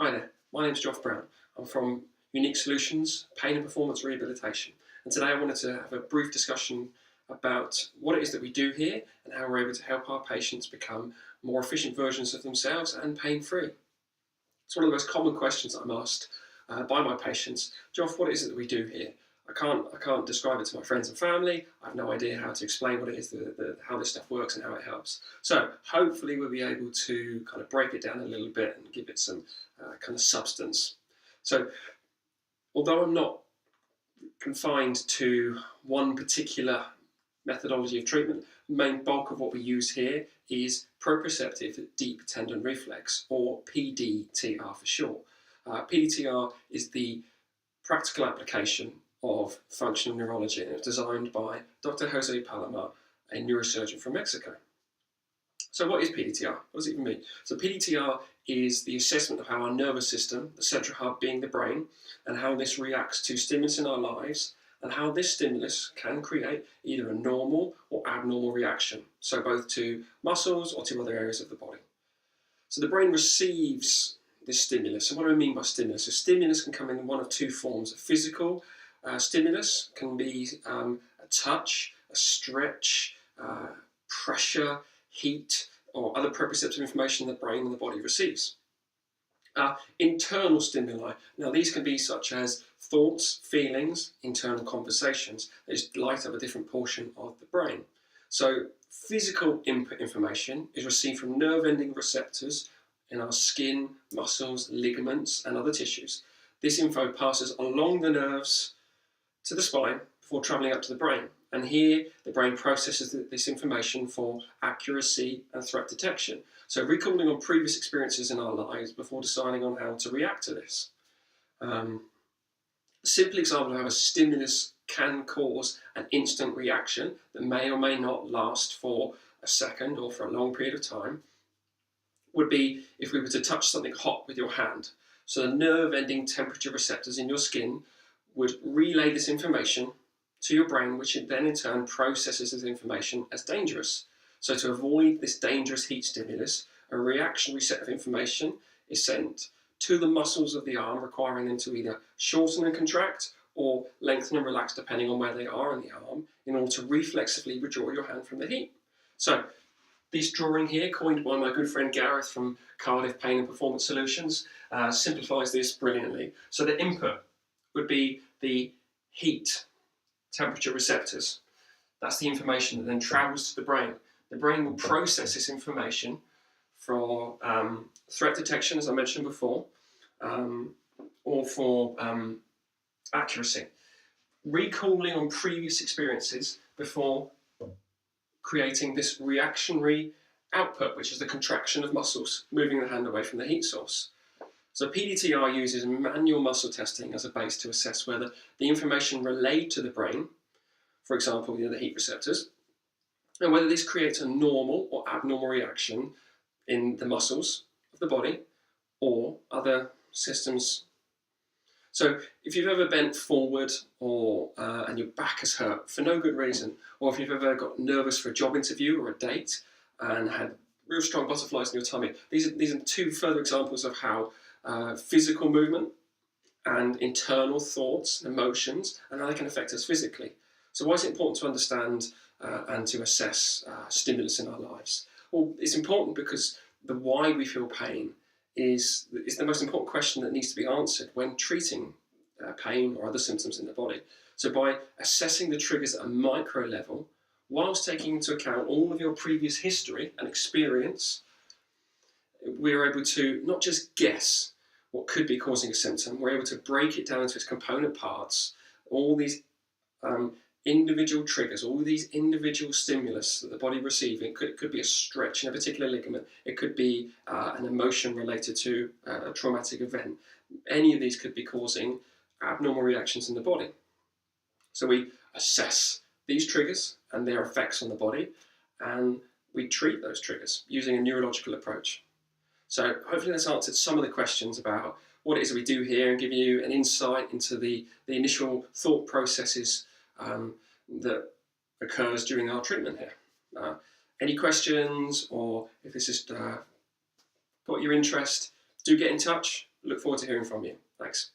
Hi there, my name's Geoff Brown. I'm from Unique Solutions, Pain and Performance Rehabilitation. And today I wanted to have a brief discussion about what it is that we do here and how we're able to help our patients become more efficient versions of themselves and pain-free. It's one of the most common questions I'm asked by my patients. Geoff, what is it that we do here? I can't describe it to my friends and family. I have no idea how to explain what it is, how this stuff works and how it helps. So hopefully we'll be able to kind of break it down a little bit and give it some kind of substance. So although I'm not confined to one particular methodology of treatment, the main bulk of what we use here is proprioceptive deep tendon reflex, or PDTR for short. PDTR is the practical application of functional neurology, and it was designed by Dr. Jose Palomar, a neurosurgeon from Mexico. So what is PDTR? What does it even mean? So PDTR is the assessment of how our nervous system, the central hub being the brain, and how this reacts to stimulus in our lives, and how this stimulus can create either a normal or abnormal reaction, so both to muscles or to other areas of the body. So the brain receives this stimulus. So what do I mean by stimulus? So stimulus can come in one of two forms. A physical stimulus can be a touch, a stretch, pressure, heat, or other proprioceptive information the brain and the body receives. Internal stimuli. Now these can be such as thoughts, feelings, internal conversations. They just light up a different portion of the brain. So physical input information is received from nerve-ending receptors in our skin, muscles, ligaments, and other tissues. This info passes along the nerves to the spine before travelling up to the brain. And here, the brain processes this information for accuracy and threat detection. So recalling on previous experiences in our lives before deciding on how to react to this. A simple example of how a stimulus can cause an instant reaction that may or may not last for a second or for a long period of time would be if we were to touch something hot with your hand. So the nerve-ending temperature receptors in your skin would relay this information to your brain, which it then in turn processes this information as dangerous. So to avoid this dangerous heat stimulus, a reactionary set of information is sent to the muscles of the arm, requiring them to either shorten and contract or lengthen and relax depending on where they are in the arm, in order to reflexively withdraw your hand from the heat. So this drawing here, coined by my good friend Gareth from Cardiff Pain and Performance Solutions, simplifies this brilliantly. So the input would be the heat temperature receptors. That's the information that then travels to the brain. The brain will process this information for threat detection, as I mentioned before, or for accuracy. Recalling on previous experiences before creating this reactionary output, which is the contraction of muscles, moving the hand away from the heat source. So PDTR uses manual muscle testing as a base to assess whether the information relayed to the brain, for example, the heat receptors, and whether this creates a normal or abnormal reaction in the muscles of the body or other systems. So if you've ever bent forward or and your back has hurt for no good reason, or if you've ever got nervous for a job interview or a date and had real strong butterflies in your tummy, these are two further examples of how physical movement and internal thoughts, emotions, and how they can affect us physically. So why is it important to understand and to assess stimulus in our lives? Well, it's important because the why we feel pain is the most important question that needs to be answered when treating pain or other symptoms in the body. So by assessing the triggers at a micro level, whilst taking into account all of your previous history and experience, we're able to not just guess what could be causing a symptom, we're able to break it down into its component parts, all these individual triggers, all these individual stimulus that the body receives. It could be a stretch in a particular ligament, it could be an emotion related to a traumatic event. Any of these could be causing abnormal reactions in the body. So we assess these triggers and their effects on the body, and we treat those triggers using a neurological approach. So hopefully that's answered some of the questions about what it is we do here and give you an insight into the initial thought processes that occurs during our treatment here. Any questions, or if this has got your interest, do get in touch. Look forward to hearing from you. Thanks.